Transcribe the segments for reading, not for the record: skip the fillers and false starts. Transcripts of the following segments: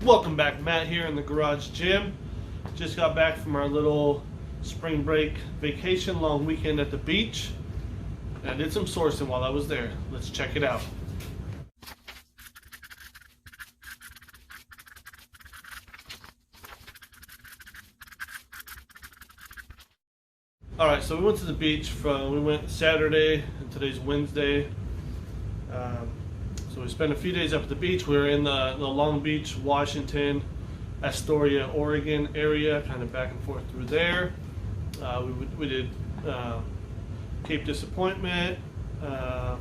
Welcome back, Matt here in the garage gym. Just got back from our little spring break vacation, long weekend at the beach. And I did some sourcing while I was there. Let's check it out. Alright, so we went to the beach we went Saturday and today's Wednesday. So we spent a few days up at the beach. We were in the Long Beach, Washington, Astoria, Oregon area, kind of back and forth through there. We did Cape Disappointment,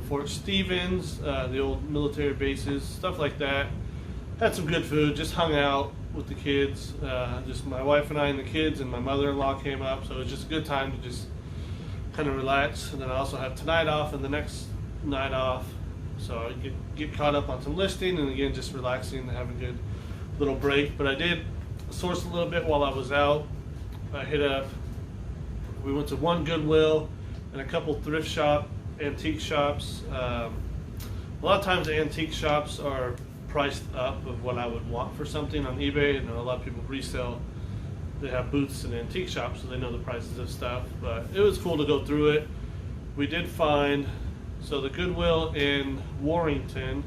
Fort Stevens, the old military bases, stuff like that. Had some good food, just hung out with the kids. Just my wife and I and the kids, and my mother-in-law came up, so it was just a good time to just kind of relax. And then I also have tonight off and the next night off. So I get caught up on some listing, and again, just relaxing and having a good little break. But I did source a little bit while I was out. We went to one Goodwill and a couple thrift antique shops. A lot of times the antique shops are priced up of what I would want for something on eBay, and a lot of people resell. They have booths in antique shops, so they know the prices of stuff. But it was cool to go through it. We did find, so the Goodwill in Warrington,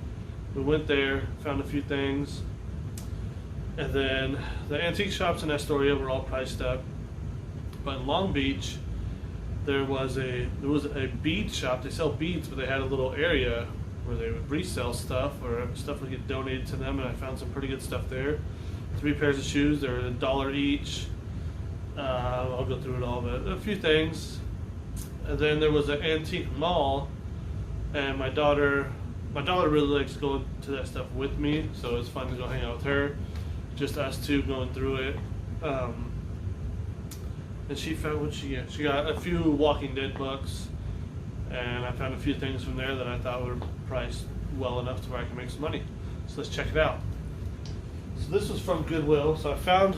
we went there, found a few things, and then the antique shops in Astoria were all priced up. But in Long Beach, there was a bead shop. They sell beads, but they had a little area where they would resell stuff, or stuff would get donated to them, and I found some pretty good stuff there. 3 pairs of shoes, they're $1 each. I'll go through it all, but a few things. And then there was an antique mall, and my daughter really likes going to that stuff with me, so it's fun to go hang out with her. Just us two going through it. And she found, what she get? She got a few Walking Dead books, and I found a few things from there that I thought were priced well enough to where I can make some money. So let's check it out. So this was from Goodwill. So I found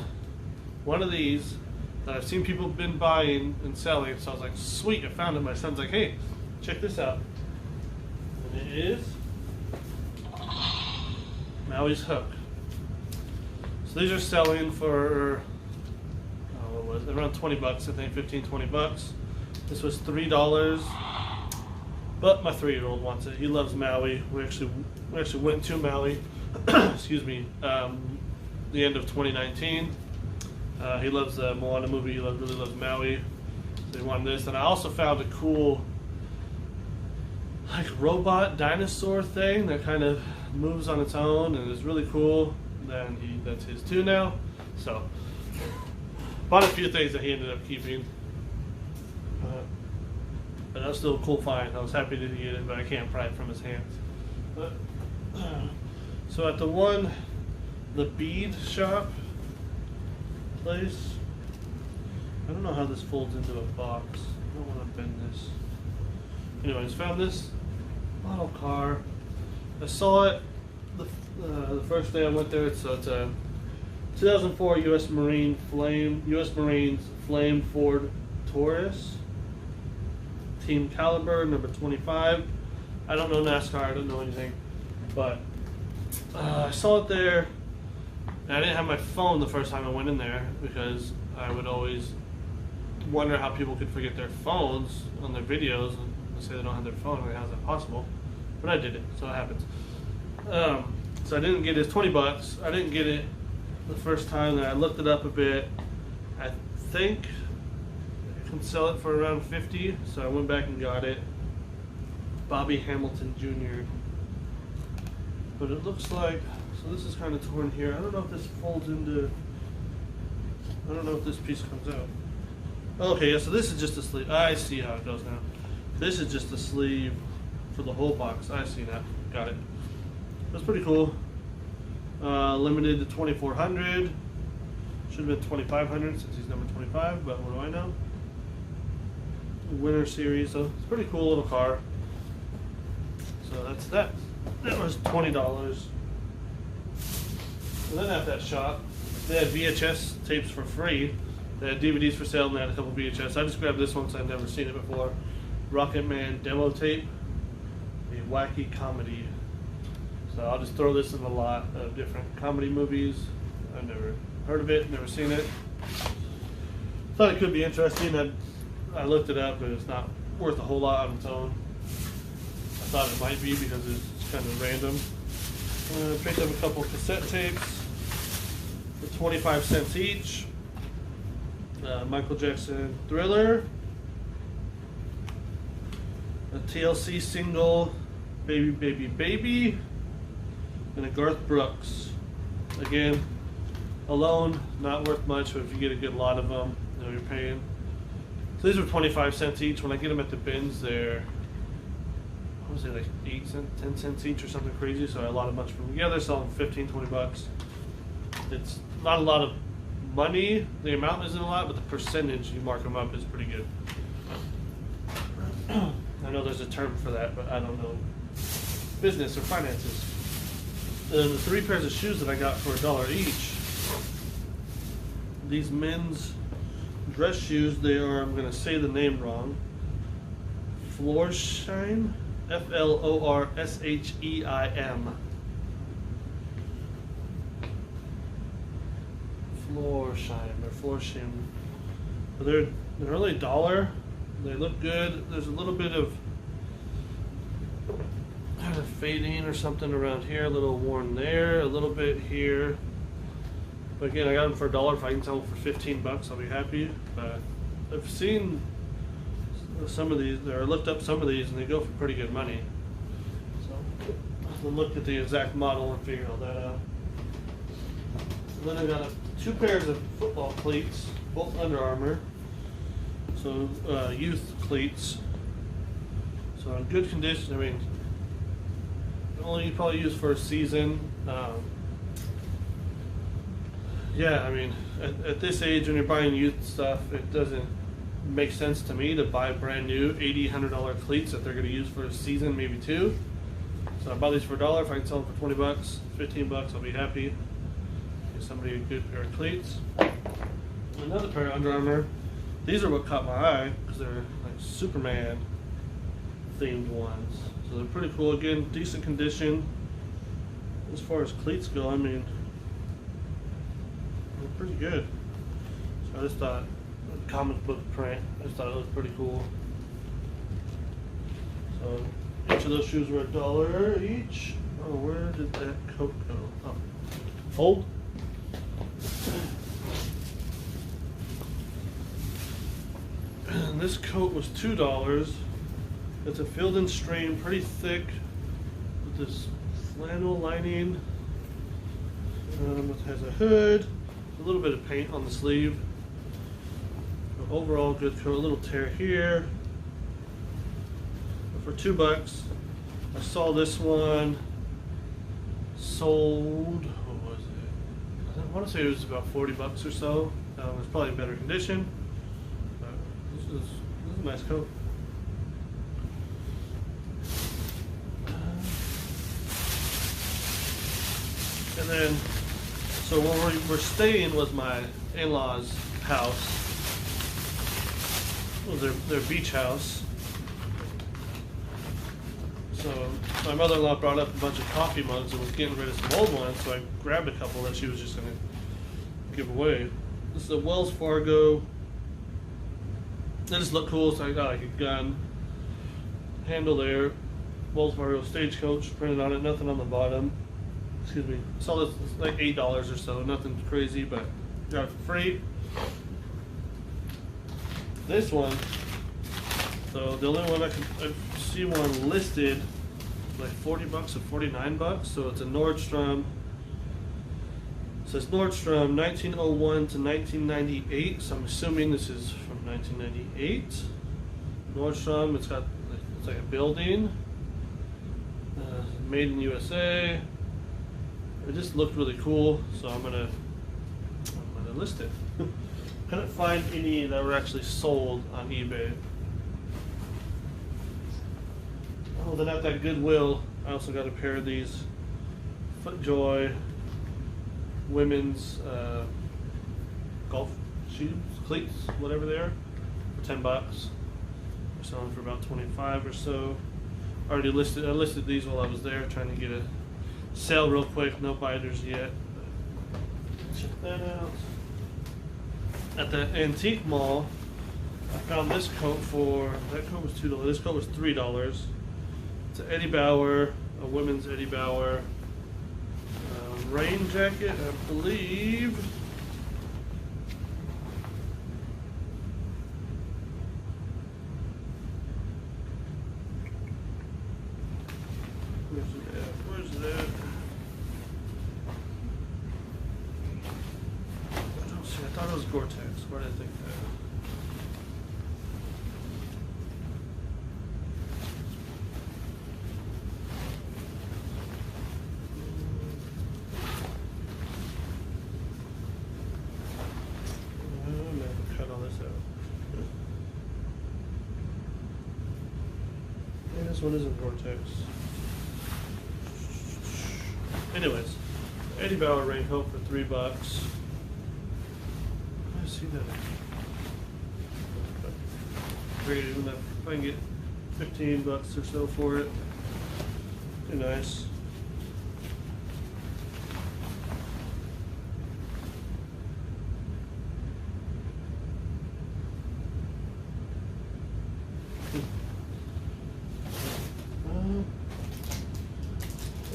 one of these that I've seen people been buying and selling. So I was like, sweet, I found it. My son's like, hey, check this out. And it is Maui's hook. So these are selling for what was it? Around 20 bucks, I think, 15, 20 bucks. This was $3, but my 3-year-old wants it. He loves Maui. We actually went to Maui, excuse me, the end of 2019. He loves the Moana movie. He really loves Maui. So he wanted this. And I also found a cool, like, robot dinosaur thing that kind of moves on its own and is really cool. Then that's his too now. So bought a few things that he ended up keeping. But that was still a cool find. I was happy to get it, but I can't pry it from his hands. But, so at the bead shop place, I don't know how this folds into a box. I don't want to bend this. Anyways, found this model car. I saw it the first day I went there. So it's a 2004 U.S. Marines Flame Ford Taurus. Team Caliber, number 25. I don't know NASCAR, I don't know anything. But I saw it there. And I didn't have my phone the first time I went in there, because I would always wonder how people could forget their phones on their videos and say they don't have their phone. I mean, how's that possible? But I did it, so it happens. So I didn't get it. It's 20 bucks. I didn't get it the first time. Then I looked it up a bit. I think I can sell it for around 50, so I went back and got it. Bobby Hamilton Jr. But it looks like, so this is kind of torn here. I don't know if this folds into, I don't know if this piece comes out. Okay, yeah, so this is just a sleeve. I see how it goes now. This is just a sleeve for the whole box. I see that. Got it. That's pretty cool. Limited to 2,400. Should have been 2,500 since he's number 25, but what do I know? Winter series, so it's a pretty cool little car. So that's that. That was $20. And then at that shop, they had VHS tapes for free. They had DVDs for sale, and they had a couple VHS. I just grabbed this one because I've never seen it before. Rocket Man demo tape, a wacky comedy. So I'll just throw this in a lot of different comedy movies. I've never heard of it, never seen it. Thought it could be interesting. I looked it up, but it's not worth a whole lot on its own. I thought it might be because it's kind of random. Picked up a couple cassette tapes for 25 cents each. Michael Jackson Thriller. A TLC single, Baby Baby Baby. And a Garth Brooks. Again, alone, not worth much, but if you get a good lot of them, you know you're paying. So these are 25 cents each. When I get them at the bins, they're, what was it, like 8 cents, 10 cents each or something crazy. So I lot a bunch of them together, sell them 15, 20 bucks. It's not a lot of money. The amount isn't a lot, but the percentage you mark them up is pretty good. I know there's a term for that, but I don't know business or finances. And the 3 pairs of shoes that I got for $1 each. These men's dress shoes, they are, I'm going to say the name wrong, Florsheim, F-L-O-R-S-H-E-I-M. Florsheim. They're only $1. They look good. There's a little bit of kind of fading or something around here, a little worn there, a little bit here. But again, I got them for $1. If I can sell them for 15 bucks, I'll be happy. But I've seen some of these, or looked up some of these, and they go for pretty good money. So I'll look at the exact model and figure all that out. And then I got 2 pairs of football cleats, both Under Armour. So youth cleats. So in good condition. I mean, only you probably use for a season. Yeah, I mean, at this age when you're buying youth stuff, it doesn't make sense to me to buy brand new $80, $100 cleats that they're going to use for a season, maybe 2. So I bought these for $1. If I can sell them for 20 bucks, 15 bucks, I'll be happy. Get somebody a good pair of cleats. Another pair of Under Armour. These are what caught my eye because they're like Superman themed ones. So they're pretty cool. Again, decent condition. As far as cleats go, I mean, they're pretty good. So I just thought, comic book print, I just thought it looked pretty cool. So each of those shoes were $1 each. Oh, where did that coat go? Oh, fold. And this coat was $2. It's a Field and Stream, pretty thick, with this flannel lining. It has a hood, a little bit of paint on the sleeve. But overall, good coat. A little tear here. But for $2, I saw this one sold. What was it? I want to say it was about 40 bucks or so. It's probably in better condition. This is a nice coat. And then, so where we were staying was my in-laws' house. It was their beach house. So my mother-in-law brought up a bunch of coffee mugs and was getting rid of some old ones, so I grabbed a couple that she was just going to give away. This is a Wells Fargo. They just look cool, so I got like a gun handle there. Wells Fargo Stagecoach printed on it, nothing on the bottom. Excuse me. Saw this, it's like $8 or so, nothing crazy, but got it for free. This one, so the only one I see one listed like 40 bucks or 49 bucks, so it's a Nordstrom. It says Nordstrom 1901 to 1998, so I'm assuming this is from 1998. Nordstrom, it's like a building, made in USA. It just looked really cool, so I'm gonna list it. Couldn't find any that were actually sold on eBay. Oh, then at that Goodwill, I also got a pair of these FootJoy women's golf shoes, cleats, whatever they are, for 10 bucks. They're selling for about 25 or so. I listed these while I was there, trying to get a sale real quick, no biters yet. Check that out. At the antique mall, I found this coat that coat was $2. This coat was $3. It's an Eddie Bauer, a women's Eddie Bauer rain jacket, I believe. Where's it at? Where's it at? I don't see. I thought it was Gore-Tex. Where did I think that? I'm gonna have to cut all this out. Yeah, this one isn't Gore-Tex. Anyways, Eddie Bauer raincoat for $3. I see that. Figured even if I can get $15 or so for it, be nice.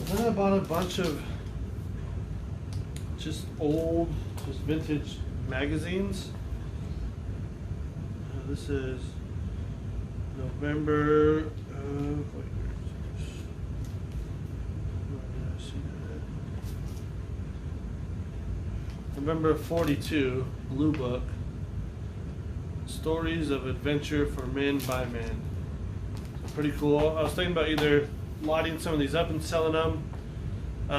Then I bought a bunch of just old, just vintage magazines. This is November. Where did I see that? November 42, Blue Book. Stories of Adventure for Men by Men. Pretty cool. I was thinking about either lotting some of these up and selling them.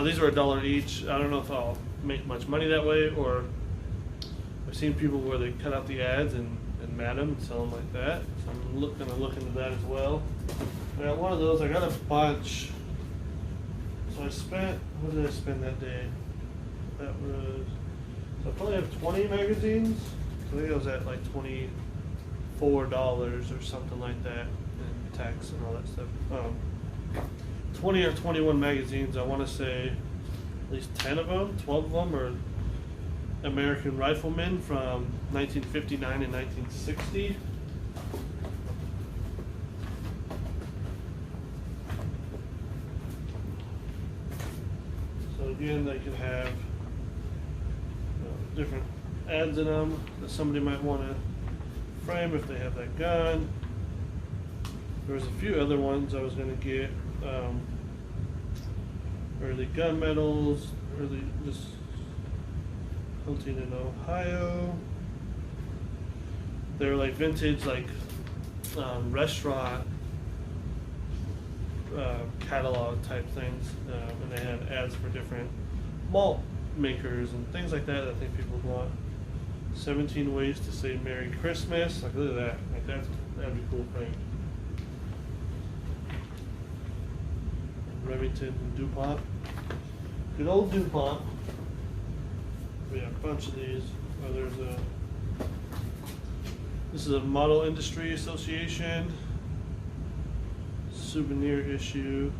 These are $1 each. I don't know if I'll make much money that way, or I've seen people where they cut out the ads and mat them and sell them like that. So I'm gonna look into that as well. I got one of those. I got a bunch. So I spent, what did I spend that day? That was, so I probably have 20 magazines. So I think I was at like $24 or something like that, and tax and all that stuff. 20 or 21 magazines. I want to say at least 10 of them, 12 of them are American Riflemen from 1959 and 1960. So again, they could have different ads in them that somebody might want to frame if they have that gun. There's a few other ones I was going to get. Early gun medals, early just hunting in Ohio. They're like vintage, like restaurant catalog type things, and they had ads for different malt makers and things like that. I think people want. 17 ways to say Merry Christmas. Like, look at that. Like that'd be cool thing. Remington and DuPont. Good old DuPont. We have a bunch of these. Oh, this is a Model Industry Association souvenir issue.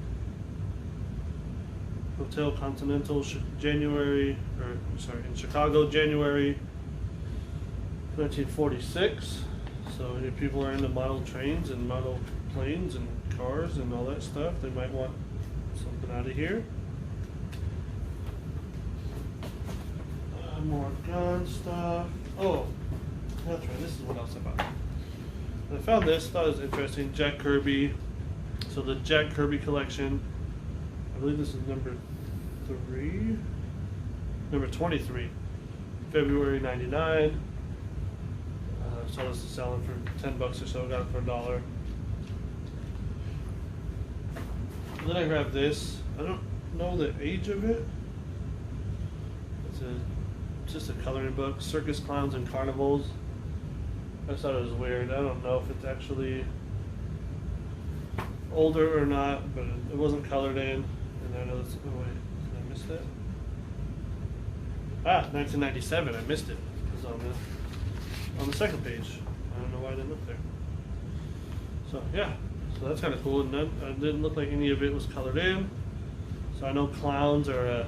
Hotel Continental, in Chicago, January 1946. So if people are into model trains and model planes and cars and all that stuff, they might want something out of here. More gun stuff. Oh, that's right. This is what else I bought. I found this. Thought it was interesting. Jack Kirby. So the Jack Kirby collection. I believe this is number 23. February '99. So this is selling for $10 or so. Got it for $1. Then I grabbed this. I don't know the age of it. It's just a coloring book, Circus Clowns and Carnivals. I just thought it was weird. I don't know if it's actually older or not, but it wasn't colored in. And I know it's, oh wait, did I miss that? 1997, I missed it. It was on the second page. I don't know why I didn't look there. So yeah, so that's kind of cool. And it didn't look like any of it was colored in. So I know clowns are a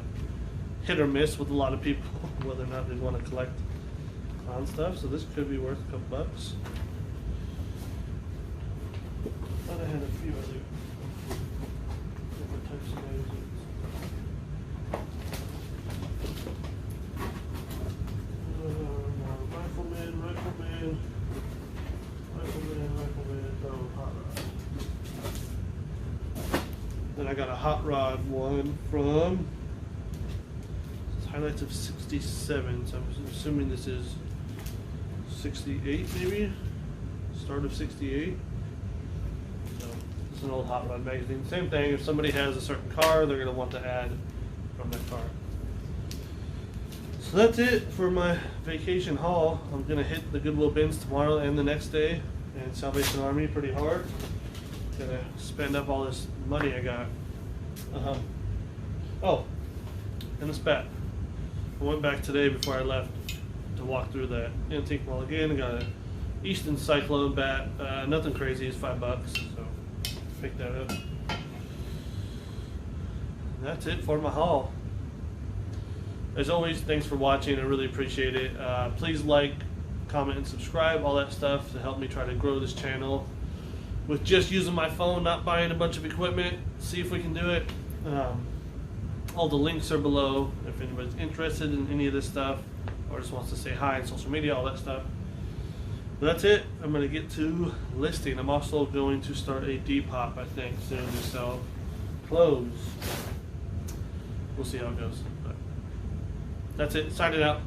hit or miss with a lot of people, whether or not they want to collect clown stuff. So this could be worth a couple bucks. Thought I had a few other different types of magazines. Rifleman. Oh, hot rod. Then I got a hot rod one from highlights of 67, so I'm assuming this is 68 maybe? Start of 68. So this is an old hot rod magazine. Same thing, if somebody has a certain car, they're going to want to add from that car. So that's it for my vacation haul. I'm going to hit the Goodwill bins tomorrow and the next day, and Salvation Army pretty hard. Gonna spend up all this money I got. Oh, and this bat. I went back today before I left to walk through that antique mall again. I got an Easton Cyclone bat. Nothing crazy, it's $5, so pick that up. That's it for my haul. As always, thanks for watching. I really appreciate it. Please like, comment, and subscribe, all that stuff to help me try to grow this channel with just using my phone, not buying a bunch of equipment. See if we can do it. All the links are below if anybody's interested in any of this stuff or just wants to say hi on social media, all that stuff. But that's it. I'm going to get to listing. I'm also going to start a Depop, I think, soon to sell clothes. We'll see how it goes. But that's it. Signing out.